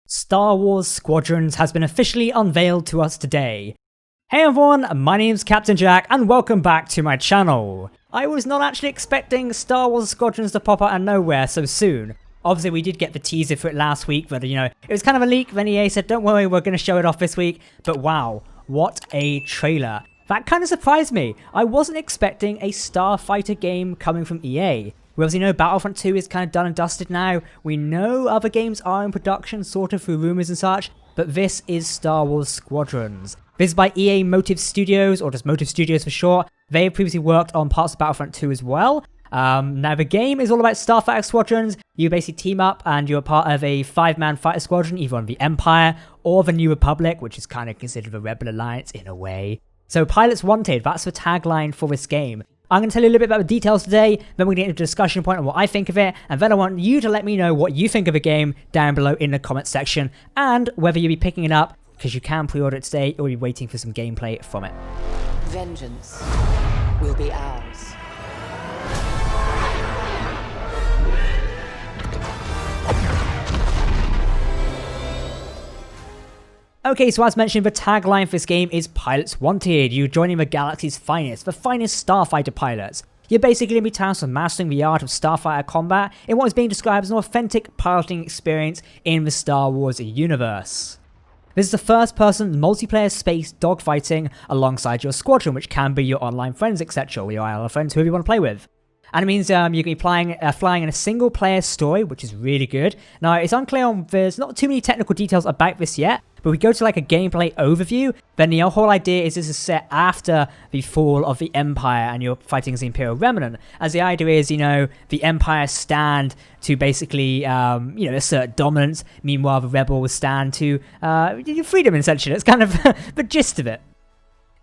Star Wars Squadrons has been officially unveiled to us today. Hey everyone, my name's Captain Jack and welcome back to my channel. I was not actually expecting Star Wars Squadrons to pop out of nowhere so soon. Obviously we did get the teaser for it last week, but it was kind of a leak. Then EA said, don't worry, we're going to show it off this week. But wow, what a trailer. That kind of surprised me. I wasn't expecting a Starfighter game coming from EA. We obviously know Battlefront 2 is kind of done and dusted now. We know other games are in production, sort of through rumors and such, but this is Star Wars Squadrons. This is by EA Motive Studios, or just Motive Studios for short. They have previously worked on parts of Battlefront 2 as well. Now the game is all about Starfighter Squadrons. You basically team up and you're part of a 5-man fighter squadron, either on the Empire or the New Republic, which is kind of considered the Rebel Alliance in a way. So Pilots Wanted, that's the tagline for this game. I'm going to tell you a little bit about the details today, then we're going to get into a discussion point on what I think of it, and then I want you to let me know what you think of the game down below in the comments section, and whether you'll be picking it up, because you can pre-order it today, or you're waiting for some gameplay from it. Vengeance will be ours. Okay, so as mentioned, the tagline for this game is Pilots Wanted. You're joining the galaxy's finest, the finest starfighter pilots. You're basically going to be tasked with mastering the art of starfighter combat in what is being described as an authentic piloting experience in the Star Wars universe. This is the first-person multiplayer space dogfighting alongside your squadron, which can be your online friends, etc., or your IRL friends, whoever you want to play with. And it means you're going to be flying in a single-player story, which is really good. Now, it's unclear there's not too many technical details about this yet, but we go to like a gameplay overview, then the whole idea is this is set after the fall of the Empire and you're fighting as the Imperial Remnant. As the idea is, the Empire stand to basically, assert dominance, meanwhile the rebels stand to freedom, essentially. That's kind of the gist of it.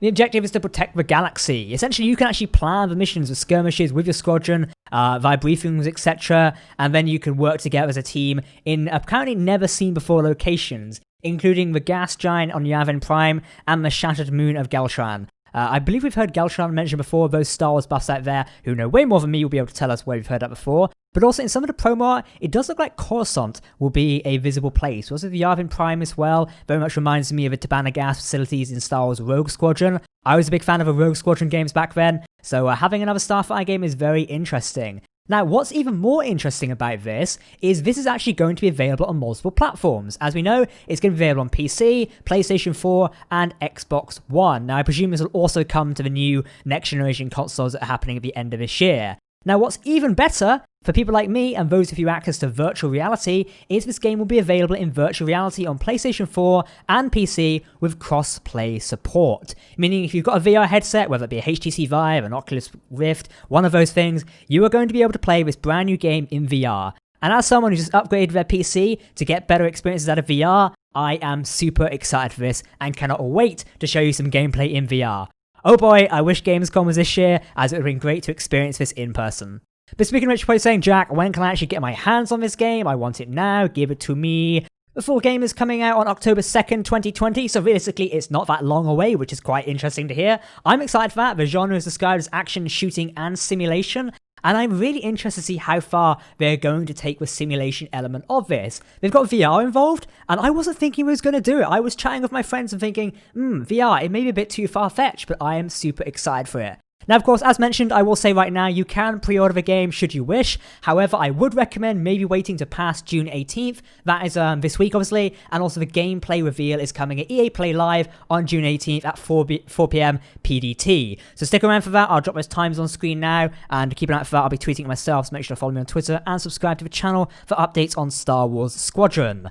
The objective is to protect the galaxy. Essentially, you can actually plan the missions with skirmishes with your squadron, via briefings, etc. And then you can work together as a team in apparently never seen before locations, including the gas giant on Yavin Prime and the shattered moon of Galshran. I believe we've heard Galshran mentioned before. Those Star Wars buffs out there who know way more than me will be able to tell us where we've heard that before. But also in some of the promo art, it does look like Coruscant will be a visible place. Also the Yavin Prime as well, very much reminds me of the Tabana gas facilities in Star Wars Rogue Squadron. I was a big fan of the Rogue Squadron games back then, so having another Starfighter game is very interesting. Now, what's even more interesting about this is actually going to be available on multiple platforms. As we know, it's going to be available on PC, PlayStation 4, and Xbox One. Now, I presume this will also come to the new next-generation consoles that are happening at the end of this year. Now, what's even better for people like me and those with you access to virtual reality is this game will be available in virtual reality on PlayStation 4 and PC with cross-play support. Meaning if you've got a VR headset, whether it be a HTC Vive, an Oculus Rift, one of those things, you are going to be able to play this brand new game in VR. And as someone who just upgraded their PC to get better experiences out of VR, I am super excited for this and cannot wait to show you some gameplay in VR. Oh boy, I wish Gamescom was this year, as it would have been great to experience this in person. But speaking of which, you're probably saying, Jack, when can I actually get my hands on this game? I want it now, give it to me. The full game is coming out on October 2nd, 2020, so realistically it's not that long away, which is quite interesting to hear. I'm excited for that. The genre is described as action, shooting, and simulation. And I'm really interested to see how far they're going to take the simulation element of this. They've got VR involved, and I wasn't thinking we was going to do it. I was chatting with my friends and thinking, VR, it may be a bit too far-fetched, but I am super excited for it. Now, of course, as mentioned, I will say right now, you can pre-order the game should you wish. However, I would recommend maybe waiting to past June 18th. That is this week, obviously. And also the gameplay reveal is coming at EA Play Live on June 18th at 4 p.m. PDT. So stick around for that. I'll drop those times on screen now. And keep an eye out for that. I'll be tweeting it myself, so make sure to follow me on Twitter and subscribe to the channel for updates on Star Wars Squadron.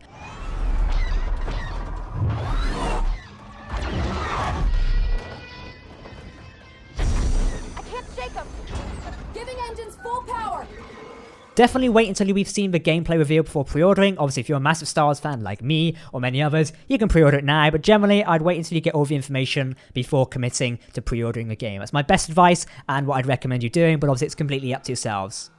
Definitely wait until we've seen the gameplay reveal before pre-ordering. Obviously, if you're a massive Star Wars fan like me or many others, you can pre-order it now, but generally, I'd wait until you get all the information before committing to pre-ordering the game. That's my best advice and what I'd recommend you doing, but obviously it's completely up to yourselves.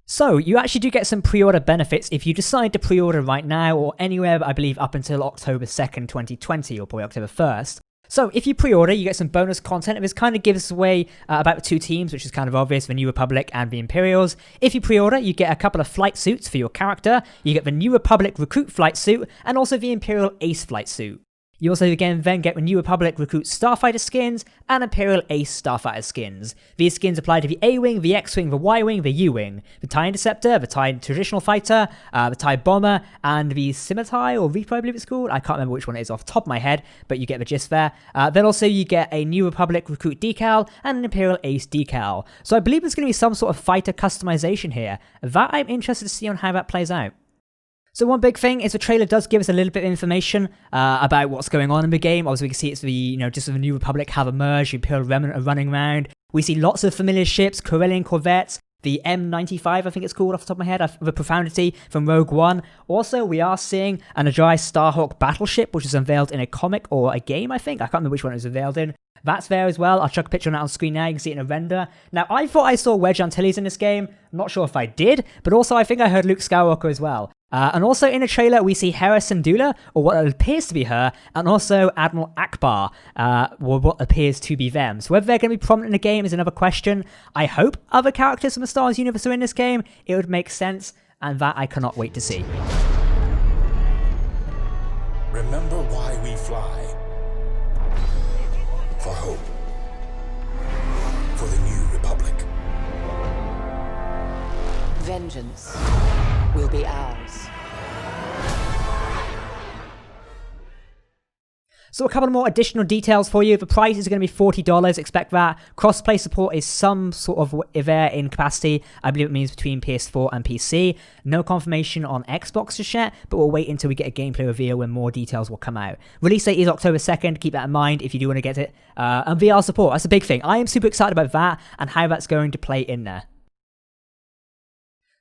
So, you actually do get some pre-order benefits if you decide to pre-order right now or anywhere, I believe, up until October 2nd, 2020, or probably October 1st. So if you pre-order, you get some bonus content. This kind of gives away about 2 teams, which is kind of obvious, the New Republic and the Imperials. If you pre-order, you get a couple of flight suits for your character. You get the New Republic Recruit flight suit and also the Imperial Ace flight suit. You also again then get the New Republic Recruit Starfighter skins and Imperial Ace Starfighter skins. These skins apply to the A-Wing, the X-Wing, the Y-Wing, the U-Wing, the TIE Interceptor, the TIE Traditional Fighter, the TIE Bomber, and the Scimitar or Reaper, I believe it's called. I can't remember which one it is off the top of my head, but you get the gist there. Then also you get a New Republic Recruit decal and an Imperial Ace decal. So I believe there's going to be some sort of fighter customization here. That I'm interested to see on how that plays out. So one big thing is the trailer does give us a little bit of information about what's going on in the game. Obviously we can see it's the, just the New Republic have emerged, the Imperial Remnant are running around. We see lots of familiar ships, Corellian corvettes, the M95 I think it's called off the top of my head, the Profundity from Rogue One. Also we are seeing an Jedi Starhawk battleship which is unveiled in a comic or a game I think. I can't remember which one it was unveiled in. That's there as well. I'll chuck a picture on that on screen now. You can see it in a render. Now, I thought I saw Wedge Antilles in this game. I'm not sure if I did, but also I think I heard Luke Skywalker as well. And also in the trailer, we see Hera Syndulla, or what appears to be her, and also Admiral Akbar, or what appears to be them. So whether they're going to be prominent in the game is another question. I hope other characters from the Star Wars universe are in this game. It would make sense, and that I cannot wait to see. Remember why we fly. For hope. For the New Republic. Vengeance will be ours. So a couple more additional details for you. The price is going to be $40. Expect that. Crossplay support is some sort of there in capacity. I believe it means between PS4 and PC. No confirmation on Xbox just yet, but we'll wait until we get a gameplay reveal when more details will come out. Release date is October 2nd. Keep that in mind if you do want to get it. And VR support, that's a big thing. I am super excited about that and how that's going to play in there.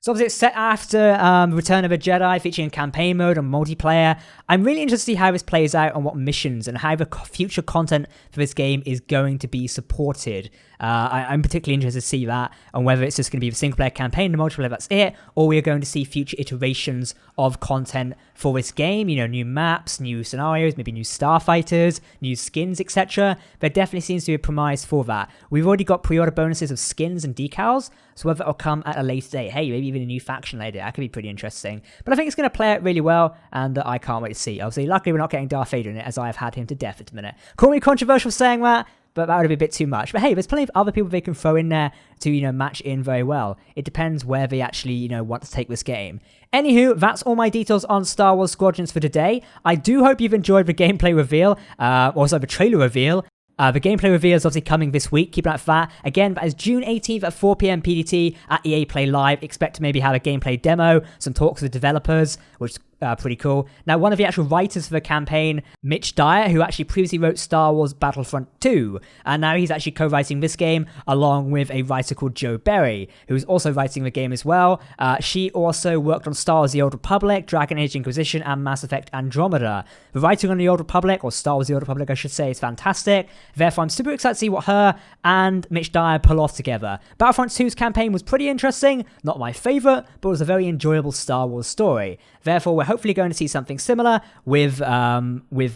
So obviously it's set after Return of the Jedi, featuring campaign mode and multiplayer. I'm really interested to see how this plays out and what missions and how the future content for this game is going to be supported. I'm particularly interested to see that, and whether it's just going to be the single player campaign, the multiplayer, that's it, or we're going to see future iterations of content for this game. New maps, new scenarios, maybe new starfighters, new skins, etc. There definitely seems to be a promise for that. We've already got pre-order bonuses of skins and decals, so whether it'll come at a later date, hey, maybe even a new faction later, that could be pretty interesting. But I think it's going to play out really well, and I can't wait to see. Obviously, luckily we're not getting Darth Vader in it, as I have had him to death at the minute. Call me controversial saying that, but that would be a bit too much. But hey, there's plenty of other people they can throw in there to, match in very well. It depends where they actually, want to take this game. Anywho, that's all my details on Star Wars Squadrons for today. I do hope you've enjoyed the gameplay reveal, also the trailer reveal. The gameplay reveal is obviously coming this week. Keep an eye out for that. Again, that is June 18th at 4 PM PDT at EA Play Live. Expect to maybe have a gameplay demo, some talks with the developers, which is pretty cool. Now, one of the actual writers for the campaign, Mitch Dyer, who actually previously wrote Star Wars Battlefront 2, and now he's actually co-writing this game along with a writer called Joe Berry, who's also writing the game as well. She also worked on Star Wars The Old Republic, Dragon Age Inquisition, and Mass Effect Andromeda. The writing on The Old Republic, or Star Wars The Old Republic, I should say, is fantastic. Therefore, I'm super excited to see what her and Mitch Dyer pull off together. Battlefront 2's campaign was pretty interesting, not my favourite, but it was a very enjoyable Star Wars story. Therefore, we're hopefully going to see something similar with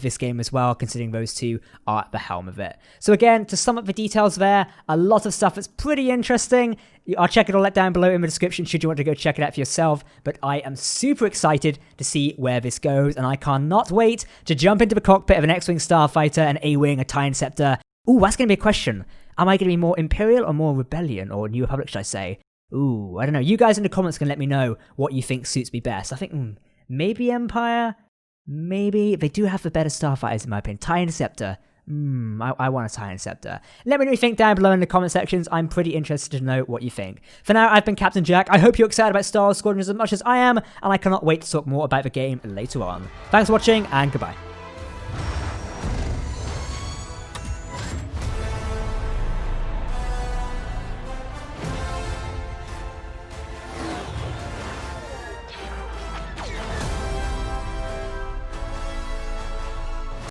this game as well, considering those two are at the helm of it. So again, to sum up the details there, a lot of stuff that's pretty interesting. I'll check it all down below in the description should you want to go check it out for yourself, but I am super excited to see where this goes, and I cannot wait to jump into the cockpit of an X-Wing Starfighter, an A-Wing, a TIE Interceptor. Ooh, that's going to be a question. Am I going to be more Imperial or more Rebellion, or New Republic, should I say? Ooh, I don't know. You guys in the comments can let me know what you think suits me best. I think maybe Empire, maybe. They do have the better starfighters in my opinion. TIE Interceptor. I want a TIE Interceptor. Let me know what you think down below in the comment sections. I'm pretty interested to know what you think. For now, I've been Captain Jack. I hope you're excited about Star Wars Squadrons as much as I am, and I cannot wait to talk more about the game later on. Thanks for watching, and goodbye.